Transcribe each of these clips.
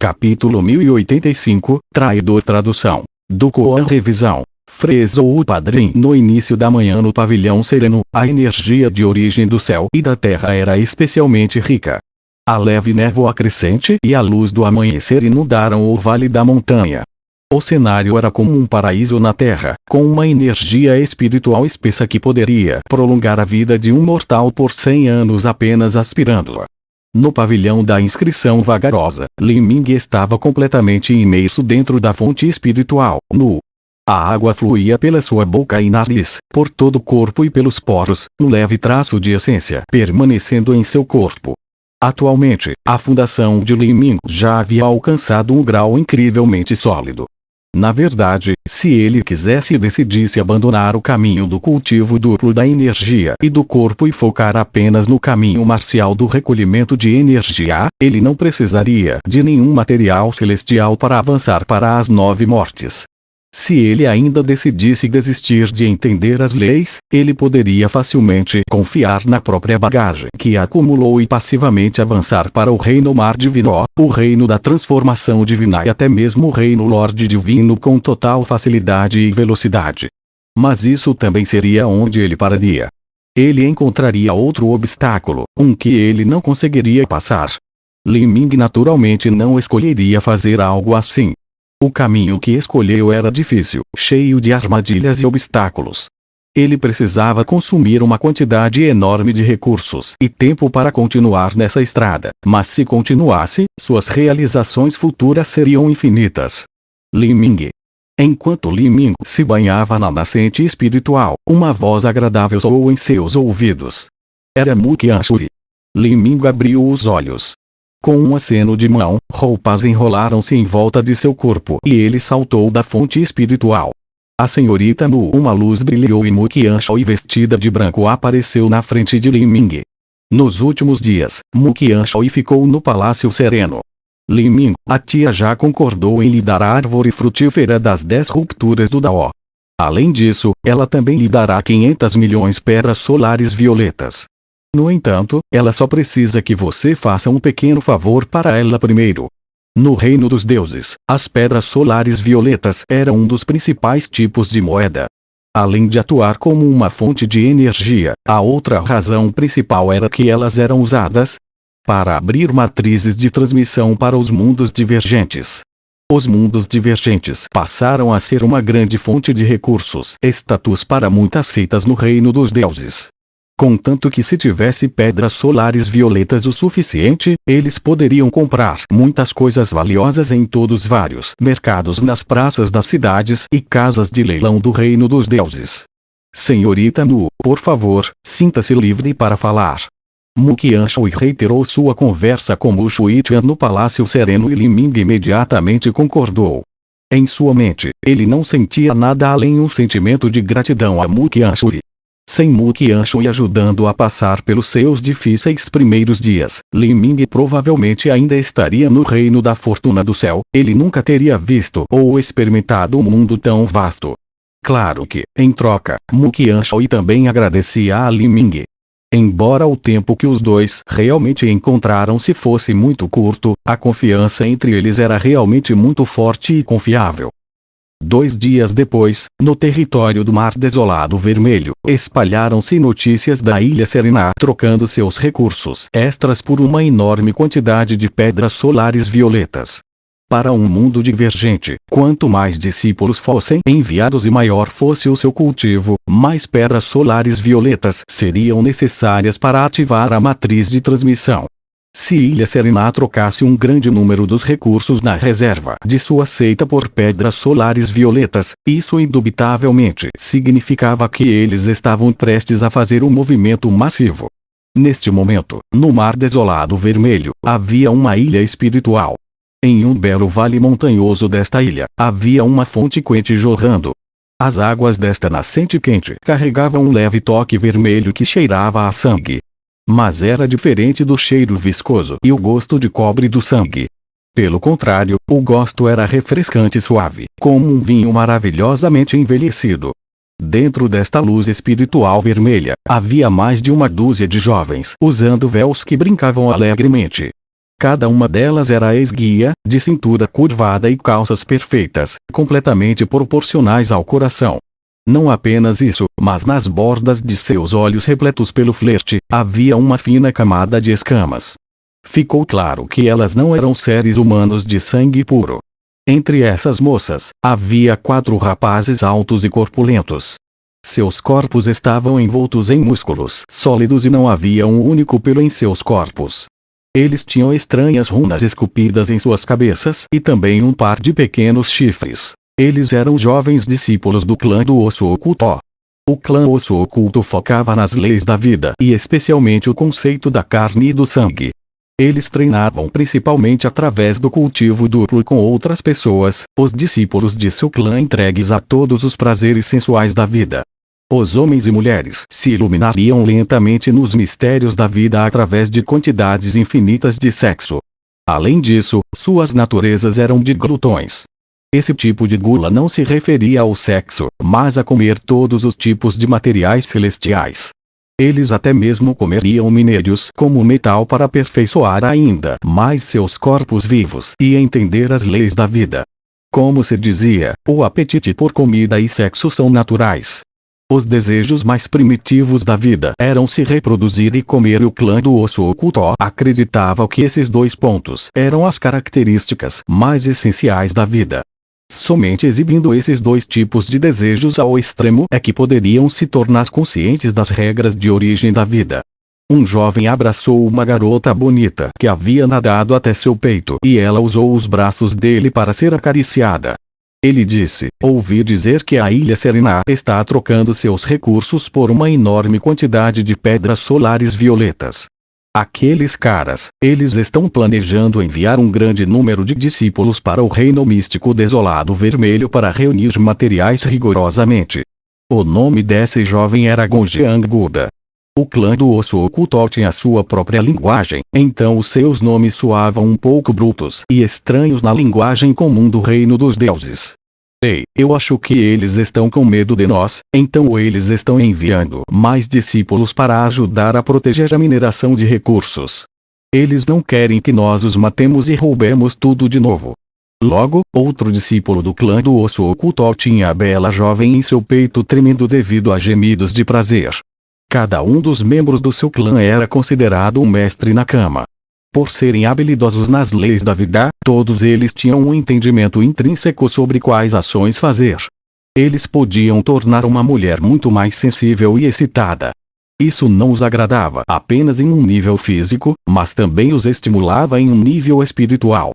Capítulo 1085, Traidor. Tradução do Koan. Revisão. Fresou o padrinho. No início da manhã no pavilhão sereno, a energia de origem do céu e da terra era especialmente rica. A leve névoa crescente e a luz do amanhecer inundaram o vale da montanha. O cenário era como um paraíso na terra, com uma energia espiritual espessa que poderia prolongar a vida de um mortal por 100 anos apenas aspirando-a. No pavilhão da inscrição vagarosa, Li Ming estava completamente imerso dentro da fonte espiritual, nu. A água fluía pela sua boca e nariz, por todo o corpo e pelos poros, um leve traço de essência permanecendo em seu corpo. Atualmente, a fundação de Li Ming já havia alcançado um grau incrivelmente sólido. Na verdade, se ele quisesse e decidisse abandonar o caminho do cultivo duplo da energia e do corpo e focar apenas no caminho marcial do recolhimento de energia, ele não precisaria de nenhum material celestial para avançar para as 9 mortes. Se ele ainda decidisse desistir de entender as leis, ele poderia facilmente confiar na própria bagagem que acumulou e passivamente avançar para o reino Mar Divino, o reino da transformação divina e até mesmo o reino Lorde Divino com total facilidade e velocidade. Mas isso também seria onde ele pararia. Ele encontraria outro obstáculo, um que ele não conseguiria passar. Li Ming naturalmente não escolheria fazer algo assim. O caminho que escolheu era difícil, cheio de armadilhas e obstáculos. Ele precisava consumir uma quantidade enorme de recursos e tempo para continuar nessa estrada, mas se continuasse, suas realizações futuras seriam infinitas. Li Ming. Enquanto Li Ming se banhava na nascente espiritual, uma voz agradável soou em seus ouvidos. Era Mu Qianxu. Li Ming abriu os olhos. Com um aceno de mão, roupas enrolaram-se em volta de seu corpo e ele saltou da fonte espiritual. A senhorita Nu, uma luz brilhou e Mu Qianxu vestida de branco apareceu na frente de Li Ming. Nos últimos dias, Mu Qianxu ficou no Palácio Sereno. Li Ming, a tia já concordou em lhe dar a árvore frutífera das 10 rupturas do Dao. Além disso, ela também lhe dará 500 milhões pedras solares violetas. No entanto, ela só precisa que você faça um pequeno favor para ela primeiro. No reino dos deuses, as pedras solares violetas eram um dos principais tipos de moeda. Além de atuar como uma fonte de energia, a outra razão principal era que elas eram usadas para abrir matrizes de transmissão para os mundos divergentes. Os mundos divergentes passaram a ser uma grande fonte de recursos, status para muitas seitas no reino dos deuses. Contanto que se tivesse pedras solares violetas o suficiente, eles poderiam comprar muitas coisas valiosas em todos vários mercados nas praças das cidades e casas de leilão do reino dos deuses. Senhorita Nu, por favor, sinta-se livre para falar. Mu Qianxu reiterou sua conversa com Mu Shuitian no Palácio Sereno e Li Ming imediatamente concordou. Em sua mente, ele não sentia nada além um sentimento de gratidão a Mu Qianxu. Sem Mu Qianxu ajudando a passar pelos seus difíceis primeiros dias, Li Ming provavelmente ainda estaria no reino da fortuna do céu, ele nunca teria visto ou experimentado um mundo tão vasto. Claro que, em troca, Mu Qianxu também agradecia a Li Ming. Embora o tempo que os dois realmente encontraram-se fosse muito curto, a confiança entre eles era realmente muito forte e confiável. 2 dias depois, no território do Mar Desolado Vermelho, espalharam-se notícias da Ilha Serena trocando seus recursos extras por uma enorme quantidade de pedras solares violetas. Para um mundo divergente, quanto mais discípulos fossem enviados e maior fosse o seu cultivo, mais pedras solares violetas seriam necessárias para ativar a matriz de transmissão. Se Ilha Serena trocasse um grande número dos recursos na reserva de sua seita por pedras solares violetas, isso indubitavelmente significava que eles estavam prestes a fazer um movimento massivo. Neste momento, no Mar Desolado Vermelho, havia uma ilha espiritual. Em um belo vale montanhoso desta ilha, havia uma fonte quente jorrando. As águas desta nascente quente carregavam um leve toque vermelho que cheirava a sangue. Mas era diferente do cheiro viscoso e o gosto de cobre do sangue. Pelo contrário, o gosto era refrescante e suave, como um vinho maravilhosamente envelhecido. Dentro desta luz espiritual vermelha, havia mais de uma dúzia de jovens usando véus que brincavam alegremente. Cada uma delas era esguia, de cintura curvada e calças perfeitas, completamente proporcionais ao coração. Não apenas isso, mas nas bordas de seus olhos repletos pelo flerte, havia uma fina camada de escamas. Ficou claro que elas não eram seres humanos de sangue puro. Entre essas moças, havia 4 rapazes altos e corpulentos. Seus corpos estavam envoltos em músculos sólidos e não havia um único pelo em seus corpos. Eles tinham estranhas runas esculpidas em suas cabeças e também um par de pequenos chifres. Eles eram jovens discípulos do clã do Osso Oculto. O clã Osso Oculto focava nas leis da vida e especialmente o conceito da carne e do sangue. Eles treinavam principalmente através do cultivo duplo com outras pessoas, os discípulos de seu clã entregues a todos os prazeres sensuais da vida. Os homens e mulheres se iluminariam lentamente nos mistérios da vida através de quantidades infinitas de sexo. Além disso, suas naturezas eram de glutões. Esse tipo de gula não se referia ao sexo, mas a comer todos os tipos de materiais celestiais. Eles até mesmo comeriam minérios como metal para aperfeiçoar ainda mais seus corpos vivos e entender as leis da vida. Como se dizia, o apetite por comida e sexo são naturais. Os desejos mais primitivos da vida eram se reproduzir e comer. O clã do Osso Oculto acreditava que esses 2 pontos eram as características mais essenciais da vida. Somente exibindo esses 2 tipos de desejos ao extremo é que poderiam se tornar conscientes das regras de origem da vida. Um jovem abraçou uma garota bonita que havia nadado até seu peito e ela usou os braços dele para ser acariciada. Ele disse: ouvi dizer que a Ilha Serena está trocando seus recursos por uma enorme quantidade de pedras solares violetas. Aqueles caras, eles estão planejando enviar um grande número de discípulos para o Reino Místico Desolado Vermelho para reunir materiais rigorosamente. O nome desse jovem era Gonjiang Guda. O clã do Osso Oculto tinha sua própria linguagem, então os seus nomes soavam um pouco brutos e estranhos na linguagem comum do reino dos deuses. Ei, eu acho que eles estão com medo de nós, então eles estão enviando mais discípulos para ajudar a proteger a mineração de recursos. Eles não querem que nós os matemos e roubemos tudo de novo. Logo, outro discípulo do clã do Osso Oculto tinha a bela jovem em seu peito tremendo devido a gemidos de prazer. Cada um dos membros do seu clã era considerado um mestre na cama. Por serem habilidosos nas leis da vida, todos eles tinham um entendimento intrínseco sobre quais ações fazer. Eles podiam tornar uma mulher muito mais sensível e excitada. Isso não os agradava apenas em um nível físico, mas também os estimulava em um nível espiritual.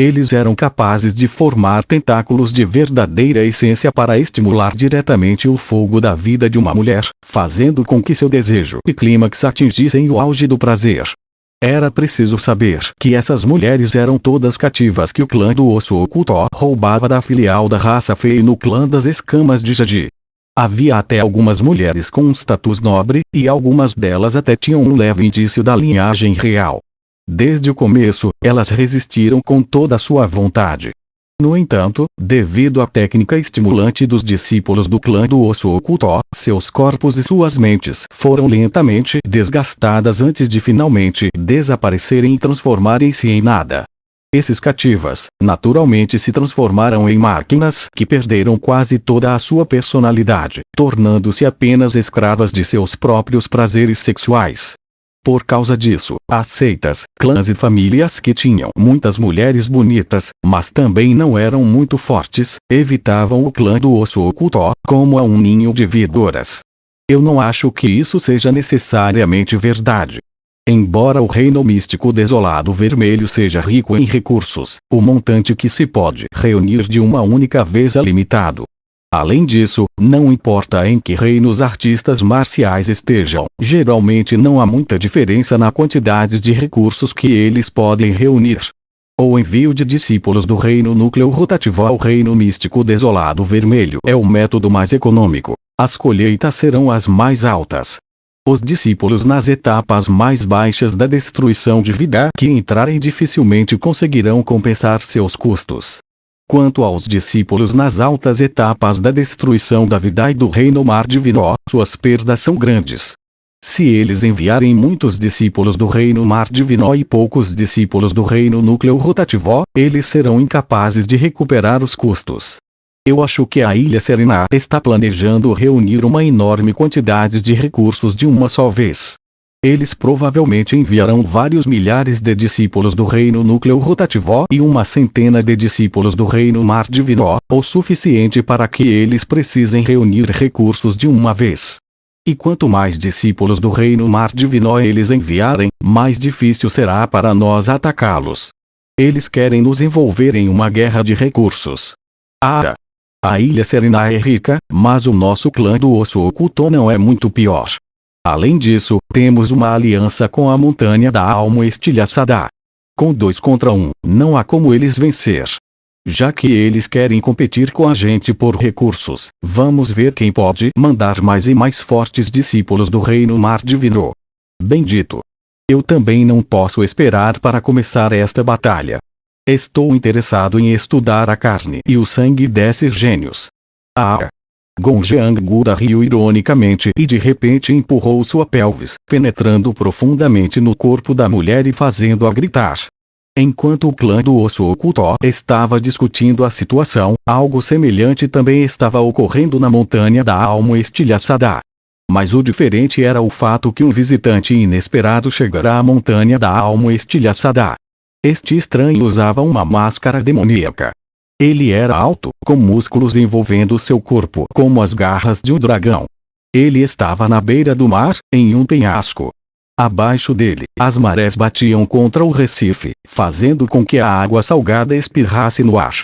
Eles eram capazes de formar tentáculos de verdadeira essência para estimular diretamente o fogo da vida de uma mulher, fazendo com que seu desejo e clímax atingissem o auge do prazer. Era preciso saber que essas mulheres eram todas cativas que o clã do Osso Oculto roubava da filial da raça Fei no clã das escamas de Jadi. Havia até algumas mulheres com um status nobre, e algumas delas até tinham um leve indício da linhagem real. Desde o começo, elas resistiram com toda a sua vontade. No entanto, devido à técnica estimulante dos discípulos do clã do Osso Oculto, seus corpos e suas mentes foram lentamente desgastadas antes de finalmente desaparecerem e transformarem-se em nada. Esses cativas, naturalmente se transformaram em máquinas que perderam quase toda a sua personalidade, tornando-se apenas escravas de seus próprios prazeres sexuais. Por causa disso, as seitas, clãs e famílias que tinham muitas mulheres bonitas, mas também não eram muito fortes, evitavam o clã do Osso Oculto como a um ninho de víboras. Eu não acho que isso seja necessariamente verdade. Embora o Reino Místico Desolado Vermelho seja rico em recursos, o montante que se pode reunir de uma única vez é limitado. Além disso, não importa em que reino os artistas marciais estejam, geralmente não há muita diferença na quantidade de recursos que eles podem reunir. O envio de discípulos do reino núcleo rotativo ao Reino Místico Desolado Vermelho é o método mais econômico. As colheitas serão as mais altas. Os discípulos nas etapas mais baixas da destruição de vida que entrarem dificilmente conseguirão compensar seus custos. Quanto aos discípulos nas altas etapas da destruição da vida e do reino mar divino, suas perdas são grandes. Se eles enviarem muitos discípulos do reino Mar Divino e poucos discípulos do reino Núcleo Rotativo, eles serão incapazes de recuperar os custos. Eu acho que a Ilha Serena está planejando reunir uma enorme quantidade de recursos de uma só vez. Eles provavelmente enviarão vários milhares de discípulos do reino Núcleo Rotativo e uma centena de discípulos do reino Mar Divino, o suficiente para que eles precisem reunir recursos de uma vez. E quanto mais discípulos do reino Mar Divino eles enviarem, mais difícil será para nós atacá-los. Eles querem nos envolver em uma guerra de recursos. A Ilha Serena é rica, mas o nosso clã do Osso Oculto não é muito pior. Além disso, temos uma aliança com a Montanha da Alma Estilhaçada. Com 2 contra 1, não há como eles vencer. Já que eles querem competir com a gente por recursos, vamos ver quem pode mandar mais e mais fortes discípulos do reino Mar Divino. Bendito. Eu também não posso esperar para começar esta batalha. Estou interessado em estudar a carne e o sangue desses gênios. Gongjiang Guda riu ironicamente e de repente empurrou sua pelvis, penetrando profundamente no corpo da mulher e fazendo-a gritar. Enquanto o clã do Osso Oculto estava discutindo a situação, algo semelhante também estava ocorrendo na Montanha da Alma Estilhaçada. Mas o diferente era o fato que um visitante inesperado chegara à Montanha da Alma Estilhaçada. Este estranho usava uma máscara demoníaca. Ele era alto, com músculos envolvendo seu corpo como as garras de um dragão. Ele estava na beira do mar, em um penhasco. Abaixo dele, as marés batiam contra o recife, fazendo com que a água salgada espirrasse no ar.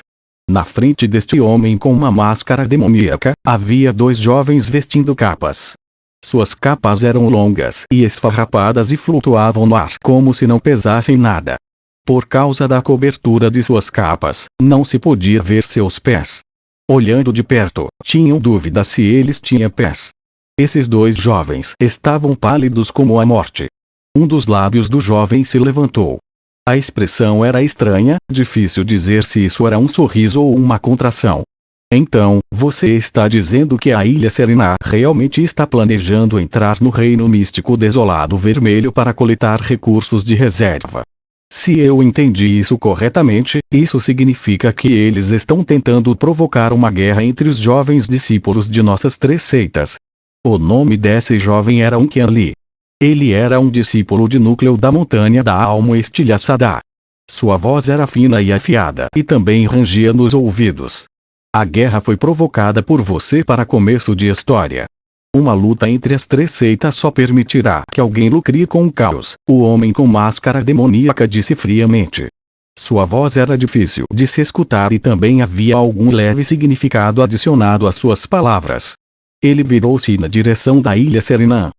Na frente deste homem com uma máscara demoníaca, havia 2 jovens vestindo capas. Suas capas eram longas e esfarrapadas e flutuavam no ar como se não pesassem nada. Por causa da cobertura de suas capas, não se podia ver seus pés. Olhando de perto, tinham dúvida se eles tinham pés. Esses 2 jovens estavam pálidos como a morte. Um dos lábios do jovem se levantou. A expressão era estranha, difícil dizer se isso era um sorriso ou uma contração. Então, você está dizendo que a Ilha Serena realmente está planejando entrar no reino místico desolado vermelho para coletar recursos de reserva. Se eu entendi isso corretamente, isso significa que eles estão tentando provocar uma guerra entre os jovens discípulos de nossas 3 seitas. O nome desse jovem era Qianli. Ele era um discípulo de núcleo da Montanha da Alma Estilhaçada. Sua voz era fina e afiada e também rangia nos ouvidos. A guerra foi provocada por você para começo de história. Uma luta entre as 3 seitas só permitirá que alguém lucre com o caos, o homem com máscara demoníaca disse friamente. Sua voz era difícil de se escutar e também havia algum leve significado adicionado às suas palavras. Ele virou-se na direção da Ilha Serena.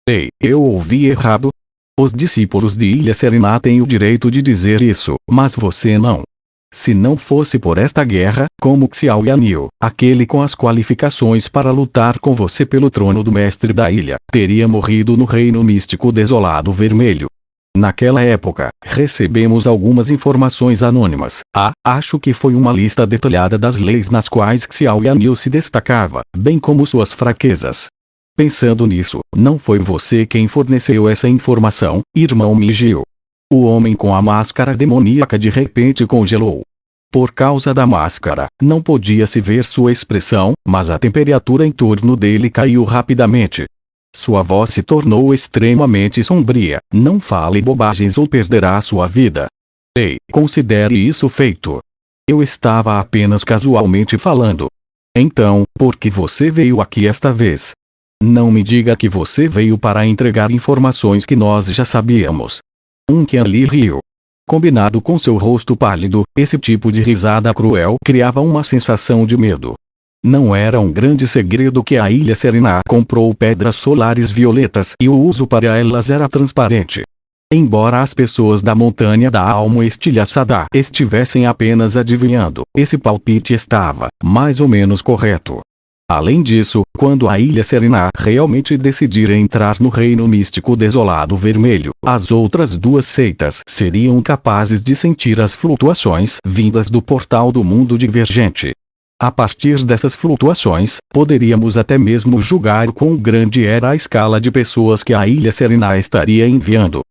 Ei, eu ouvi errado? Os discípulos de Ilha Serena têm o direito de dizer isso, mas você não. Se não fosse por esta guerra, como Xiao Yanil, aquele com as qualificações para lutar com você pelo trono do mestre da ilha, teria morrido no reino místico desolado vermelho. Naquela época, recebemos algumas informações anônimas. Acho que foi uma lista detalhada das leis nas quais Xiao Yanil se destacava, bem como suas fraquezas. Pensando nisso, não foi você quem forneceu essa informação, irmão Mijio. O homem com a máscara demoníaca de repente congelou. Por causa da máscara, não podia-se ver sua expressão, mas a temperatura em torno dele caiu rapidamente. Sua voz se tornou extremamente sombria. Não fale bobagens ou perderá sua vida. Ei, considere isso feito. Eu estava apenas casualmente falando. Então, por que você veio aqui esta vez? Não me diga que você veio para entregar informações que nós já sabíamos. Qianli riu. Combinado com seu rosto pálido, esse tipo de risada cruel criava uma sensação de medo. Não era um grande segredo que a Ilha Serena comprou pedras solares violetas e o uso para elas era transparente. Embora as pessoas da Montanha da Alma Estilhaçada estivessem apenas adivinhando, esse palpite estava, mais ou menos correto. Além disso, quando a Ilha Serena realmente decidir entrar no reino místico desolado vermelho, as outras 2 seitas seriam capazes de sentir as flutuações vindas do portal do mundo divergente. A partir dessas flutuações, poderíamos até mesmo julgar quão grande era a escala de pessoas que a ilha Serena estaria enviando.